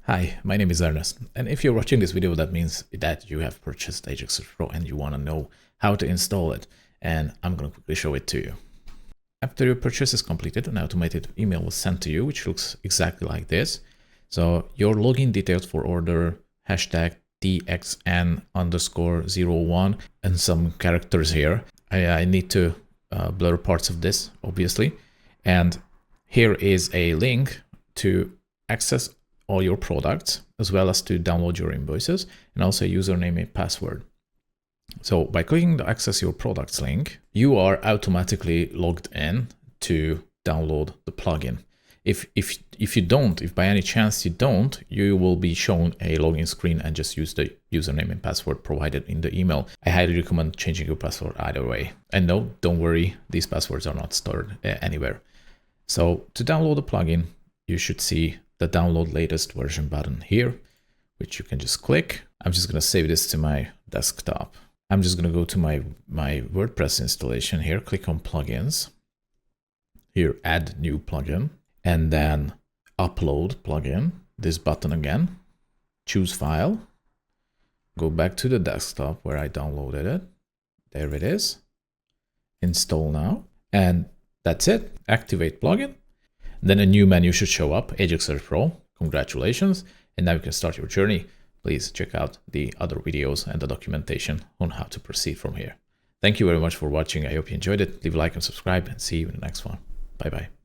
Hi, my name is Ernest, and if you're watching this video, that means that you have purchased Ajax Pro and you want to know how to install it, and I'm going to quickly show it to you. After your purchase is completed, an automated email was sent to you, which looks exactly like this. So your login details for order, hashtag TXN_01, and some characters here. I need to blur parts of this, obviously. And here is a link to access all your products, as well as to download your invoices, and also a username and password. So by clicking the access your products link, you are automatically logged in to download the plugin. If you don't, if by any chance you don't, you will be shown a login screen and just use the username and password provided in the email. I highly recommend changing your password either way. And no, don't worry, these passwords are not stored anywhere. So to download the plugin, you should see the download latest version button here, which you can just click. I'm just going to save this to my desktop. I'm just going to go to my WordPress installation here, click on plugins, here add new plugin, and then upload plugin, this button again, choose file, go back to the desktop where I downloaded it. There it is. Install now. And that's it. Activate plugin. Then a new menu should show up, Ajax Pro. Congratulations. And now you can start your journey. Please check out the other videos and the documentation on how to proceed from here. Thank you very much for watching. I hope you enjoyed it. Leave a like and subscribe, and see you in the next one. Bye bye.